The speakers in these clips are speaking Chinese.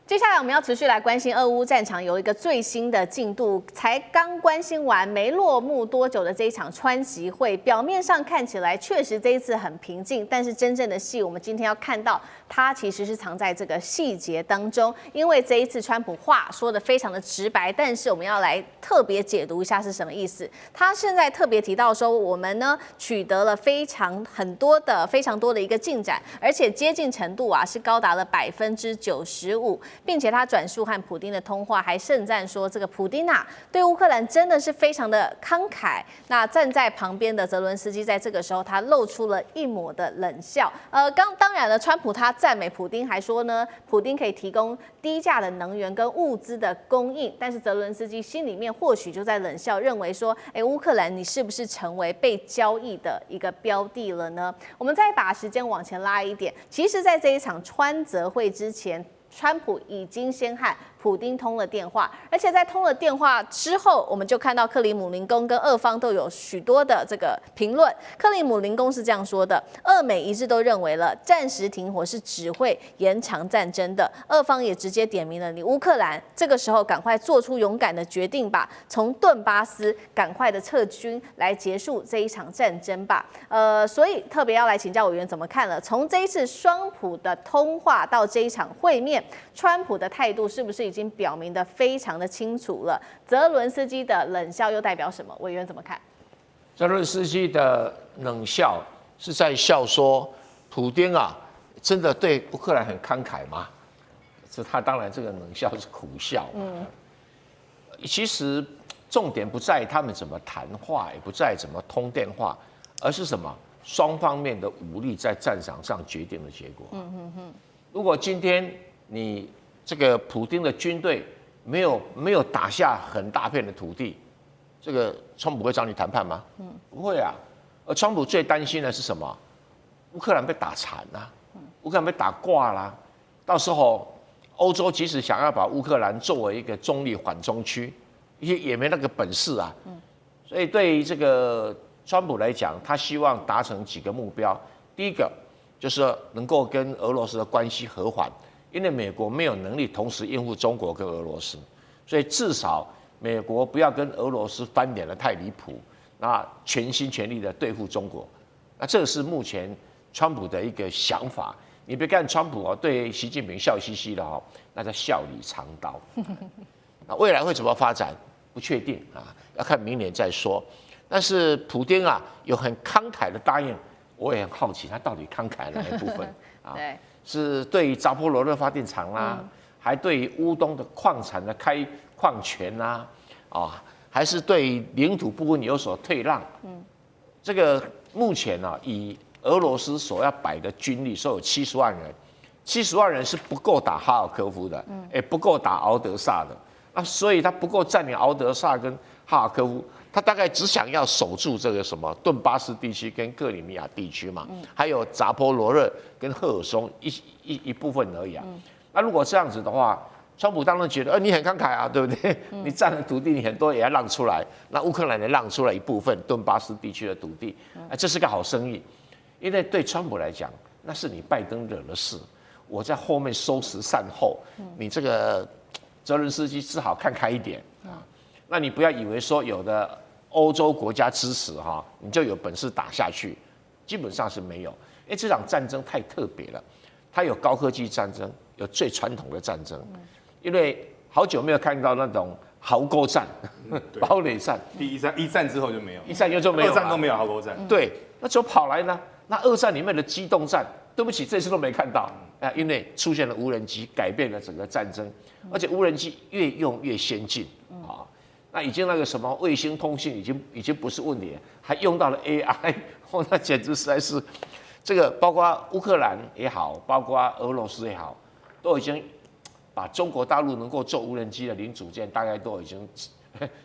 接下来我们要持续来关心俄乌战场有一个最新的进度，才刚关心完没落幕多久的这一场川习会，表面上看起来确实这一次很平静，但是真正的戏我们今天要看到，它其实是藏在这个细节当中。因为这一次川普话说的非常的直白，但是我们要来特别解读一下是什么意思。他现在特别提到说，我们呢取得了非常多的一个进展，而且接近程度是高达了95%。并且他转述和普丁的通话，还盛赞说这个普丁对乌克兰真的是非常的慷慨。那站在旁边的泽伦斯基在这个时候他露出了一抹的冷笑。当然了，川普他赞美普丁，还说呢，普丁可以提供低价的能源跟物资的供应。但是泽伦斯基心里面或许就在冷笑，认为说，乌克兰你是不是成为被交易的一个标的了呢？我们再把时间往前拉一点，其实在这一场川泽会之前，川普已经先和普丁通了电话，而且在通了电话之后，我们就看到克里姆林宫跟俄方都有许多的这个评论。克里姆林宫是这样说的：俄美一致都认为了暂时停火是只会延长战争的。俄方也直接点名了你乌克兰，这个时候赶快做出勇敢的决定吧，从顿巴斯赶快的撤军来结束这一场战争吧。所以特别要来请教委员怎么看了？从这一次双普的通话到这一场会面，川普的态度是不是已经表明得非常的清楚了？泽伦斯基的冷笑又代表什么？委员怎么看？泽伦斯基的冷笑是在笑说，普丁真的对乌克兰很慷慨吗？他当然这个冷笑是苦笑。其实重点不在他们怎么谈话，也不在怎么通电话，而是什么？双方面的武力在战场上决定的结果。如果今天你这个普丁的军队没有打下很大片的土地，这个川普会找你谈判吗？不会啊。而川普最担心的是什么？乌克兰被打残啦，乌克兰被打挂啦，到时候欧洲即使想要把乌克兰作为一个中立缓冲区，也没那个本事啊。所以对于这个川普来讲，他希望达成几个目标。第一个就是能够跟俄罗斯的关系和缓，因为美国没有能力同时应付中国跟俄罗斯，所以至少美国不要跟俄罗斯翻脸得太离谱，那全心全力的对付中国。那这个是目前川普的一个想法。你别看川普对习近平笑嘻嘻的那叫笑里藏刀。那未来会怎么发展不确定要看明年再说。但是普丁有很慷慨的答应，我也很好奇他到底慷慨哪一部分对，是对于扎波罗热发电厂啦，还对于乌东的矿产的开矿权啦，还是对于领土部分有所退让？这个目前以俄罗斯所要摆的军力，说有70万人，70万人是不够打哈尔科夫的，也不够打敖德萨的，所以他不够占领敖德萨跟哈尔科夫。他大概只想要守住这个什么顿巴斯地区跟克里米亚地区嘛，还有扎波罗热跟赫尔松一部分而已那如果这样子的话，川普当然觉得，你很慷慨对不对？你占了土地，你很多也要让出来。那乌克兰也让出来一部分顿巴斯地区的土地，这是个好生意。因为对川普来讲，那是你拜登惹了事，我在后面收拾善后，你这个泽伦斯基只好看开一点那你不要以为说有的欧洲国家支持你就有本事打下去，基本上是没有。因为这场战争太特别了，它有高科技战争，有最传统的战争。因为好久没有看到那种壕沟战、堡垒战。一战之后就没有，一战就没有，二战都没有壕沟战。对，那怎么跑来呢？那二战里面的机动战，对不起，这次都没看到因为出现了无人机，改变了整个战争，而且无人机越用越先进那已经那个什么卫星通信已经不是问题了，还用到了 AI， 那简直实在是这个，包括乌克兰也好，包括俄罗斯也好，都已经把中国大陆能够做无人机的零组件，大概都已经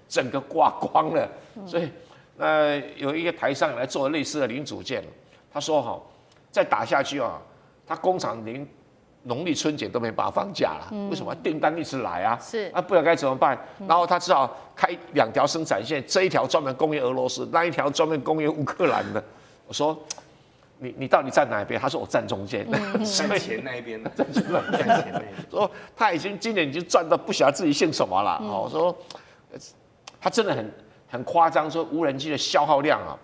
整个刮光了。所以有一个台商来做类似的零组件，他说再打下去他工厂连农历春节都没办法放假了，为什么？订单一直来是不知道该怎么办。然后他只好开2条生产线，这一条专门供应俄罗斯，那一条专门供应乌克兰的。我说，你到底站哪一边？他说我站中间，站前那一边的，站前那一边。说他今年已经赚到不晓得自己姓什么了。我说他真的很夸张，说无人机的消耗量啊，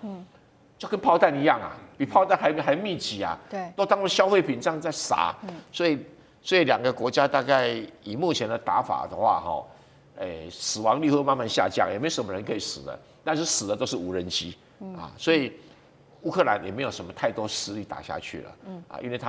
就跟炮弹一样啊，比炮弹还密集啊，对，都当做消费品这样在撒。所以两个国家大概以目前的打法的话，死亡率会慢慢下降，也没什么人可以死的，但是死的都是无人机啊，所以乌克兰也没有什么太多实力打下去了，因为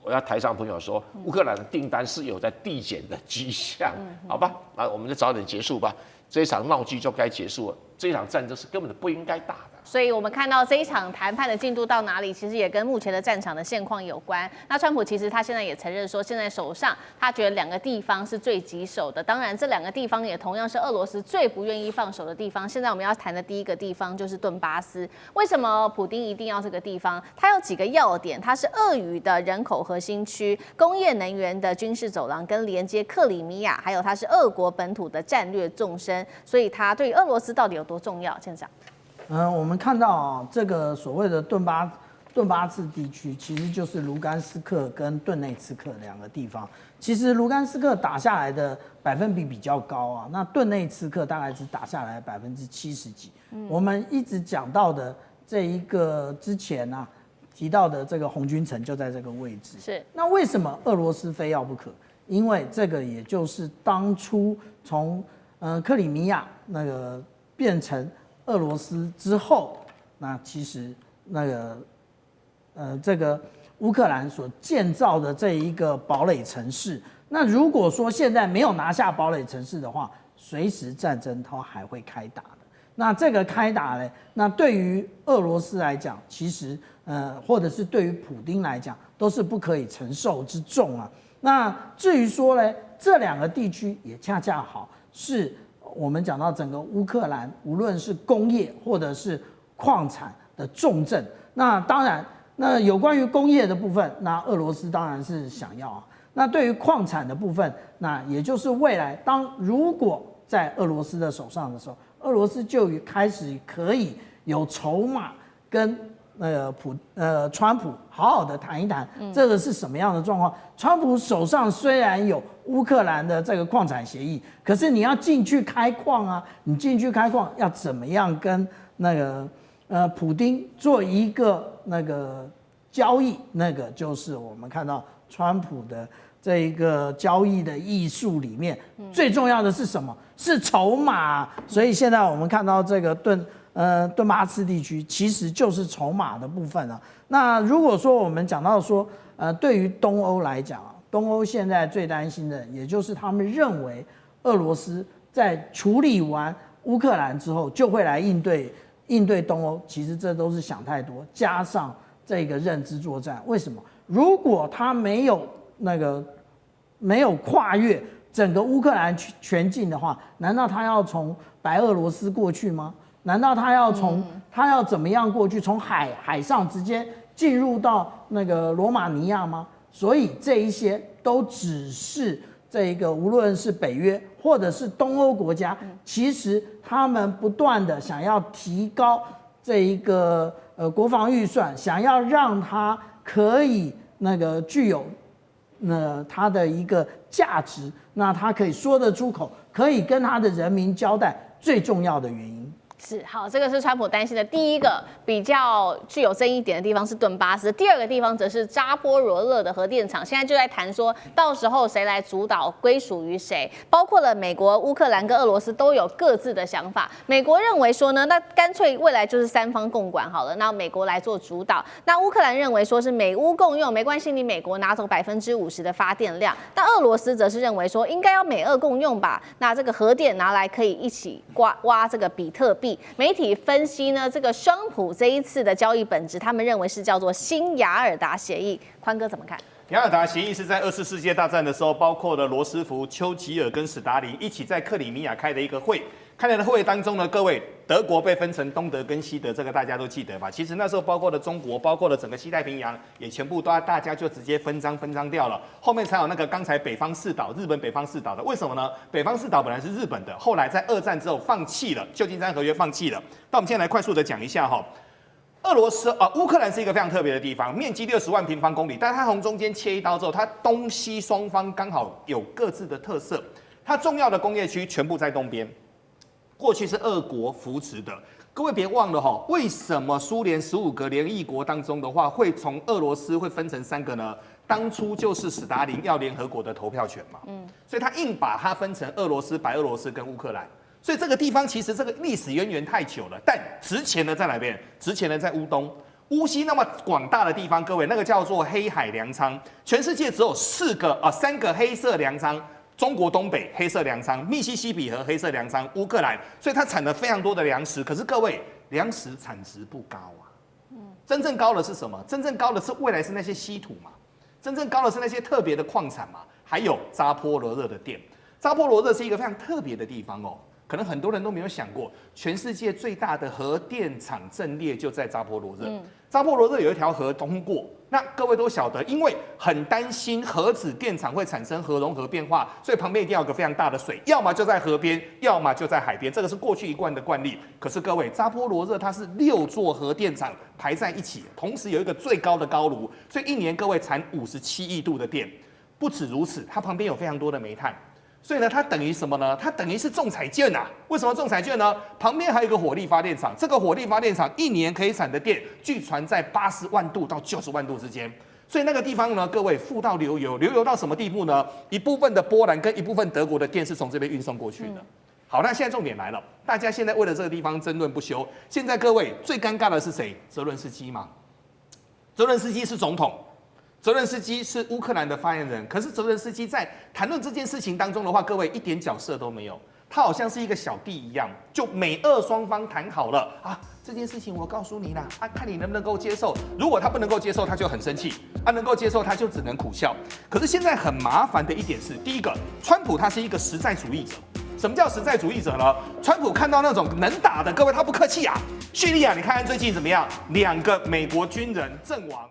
我要台上朋友说，乌克兰的订单是有在递减的迹象，好吧，那我们就早点结束吧，这一场闹剧就该结束了，这一场战争是根本不应该打的。所以我们看到这一场谈判的进度到哪里，其实也跟目前的战场的现况有关。那川普其实他现在也承认说，现在手上他觉得2个地方是最棘手的，当然这2个地方也同样是俄罗斯最不愿意放手的地方。现在我们要谈的第一个地方就是顿巴斯。为什么普丁一定要这个地方？它有几个要点，它是俄语的人口核心区、工业能源的军事走廊，跟连接克里米亚，还有它是俄国本土的战略纵深。所以它对于俄罗斯到底有多重要？舰长。我们看到啊，这个所谓的顿巴斯地区，其实就是卢甘斯克跟顿内茨克2个地方。其实卢甘斯克打下来的百分比比较高啊，那顿内茨克大概只打下来70%几。我们一直讲到的这一个之前啊提到的这个红军城就在这个位置。是。那为什么俄罗斯非要不可？因为这个也就是当初从克里米亚那个变成俄罗斯之后，那其实那个这个乌克兰所建造的这一个堡垒城市，那如果说现在没有拿下堡垒城市的话，随时战争它还会开打的。那这个开打呢，那对于俄罗斯来讲，其实或者是对于普丁来讲，都是不可以承受之重啊。那至于说呢，这2个地区也恰恰好是我们讲到整个乌克兰，无论是工业或者是矿产的重镇。那当然，那有关于工业的部分，那俄罗斯当然是想要啊。那对于矿产的部分，那也就是未来如果在俄罗斯的手上的时候，俄罗斯就开始可以有筹码跟川普好好的谈一谈，这个是什么样的状况？川普手上虽然有乌克兰的这个矿产协议，可是你要进去开矿啊，你进去开矿要怎么样跟那个普丁做一个那个交易？那个就是我们看到川普的这一个交易的艺术里面，最重要的是什么？是筹码。所以现在我们看到这个顿巴斯地区其实就是筹码的部分啊。那如果说我们讲到说，对于东欧来讲啊，东欧现在最担心的，也就是他们认为俄罗斯在处理完乌克兰之后，就会来应对东欧。其实这都是想太多，加上这个认知作战。为什么？如果他没有跨越整个乌克兰全境的话，难道他要从白俄罗斯过去吗？难道他要怎么样过去？从海上直接进入到那个罗马尼亚吗？所以这一些都只是这个无论是北约或者是东欧国家，其实他们不断的想要提高这一个国防预算，想要让它可以那个具有它的一个价值，那它可以说得出口，可以跟他的人民交代最重要的原因。是好，这个是川普担心的第一个比较具有争议点的地方是顿巴斯，第2个地方则是扎波罗热的核电厂，现在就在谈说到时候谁来主导，归属于谁，包括了美国、乌克兰跟俄罗斯都有各自的想法。美国认为说呢，那干脆未来就是3方共管好了，那美国来做主导。那乌克兰认为说是美乌共用，没关系，你美国拿走50%的发电量。但俄罗斯则是认为说应该要美俄共用吧，那这个核电拿来可以一起挖这个比特币。媒体分析呢，这个双普这一次的交易本质，他们认为是叫做新雅尔达协议。宽哥怎么看？雅尔达协议是在2次世界大战的时候，包括了罗斯福、丘吉尔跟史达林一起在克里米亚开的一个会。开的会当中呢，各位，德国被分成东德跟西德，这个大家都记得吧？其实那时候包括了中国，包括了整个西太平洋，也全部大家就直接分赃掉了。后面才有那个刚才北方四岛，日本北方四岛的。为什么呢？北方四岛本来是日本的，后来在2战之后放弃了，旧金山合约放弃了。那我们现在来快速的讲一下哈。俄罗斯乌克兰是一个非常特别的地方，面积60万平方公里，但是它从中间切一刀之后，它东西双方刚好有各自的特色。它重要的工业区全部在东边，过去是俄国扶持的。各位别忘了哈，为什么苏联15个联议国当中的话，会从俄罗斯会分成3个呢？当初就是史达林要联合国的投票权嘛，所以他硬把它分成俄罗斯、白俄罗斯跟乌克兰。所以这个地方其实这个历史渊源太久了，但值钱的在哪边？值钱的在乌东、乌西那么广大的地方，各位那个叫做黑海粮仓，全世界只有3个黑色粮仓。中国东北黑色粮仓，密西西比河黑色粮仓，乌克兰，所以它产了非常多的粮食。可是各位，粮食产值不高啊。真正高的是什么？真正高的是未来是那些稀土嘛，真正高的是那些特别的矿产嘛，还有扎波罗热的电。扎波罗热是一个非常特别的地方哦。可能很多人都没有想过，全世界最大的核电厂阵列就在扎波罗热。扎波罗热有一条河通过，那各位都晓得，因为很担心核子电厂会产生核融合变化，所以旁边一定要有个非常大的水，要么就在河边，要么就在海边，这个是过去一贯的惯例。可是各位，扎波罗热它是6座核电厂排在一起，同时有一个最高的高炉，所以一年各位产57亿度的电。不止如此，它旁边有非常多的煤炭。所以呢，它等于什么呢？它等于是中彩券啊！为什么中彩券呢？旁边还有一个火力发电厂，这个火力发电厂一年可以产的电，据传在80万度到90万度之间。所以那个地方呢，各位富到流油，流油到什么地步呢？一部分的波兰跟一部分德国的电是从这边运送过去的。好，那现在重点来了，大家现在为了这个地方争论不休。现在各位最尴尬的是谁？泽伦斯基嘛。泽伦斯基是总统。泽伦斯基是乌克兰的发言人，可是泽伦斯基在谈论这件事情当中的话，各位一点角色都没有，他好像是一个小弟一样，就美俄双方谈好了啊，这件事情我告诉你啦，啊，看你能不能够接受。如果他不能够接受，他就很生气；啊，能够接受，他就只能苦笑。可是现在很麻烦的一点是，第一个，川普他是一个实在主义者。什么叫实在主义者呢？川普看到那种能打的，各位他不客气啊。叙利亚，你看看最近怎么样？2个美国军人阵亡。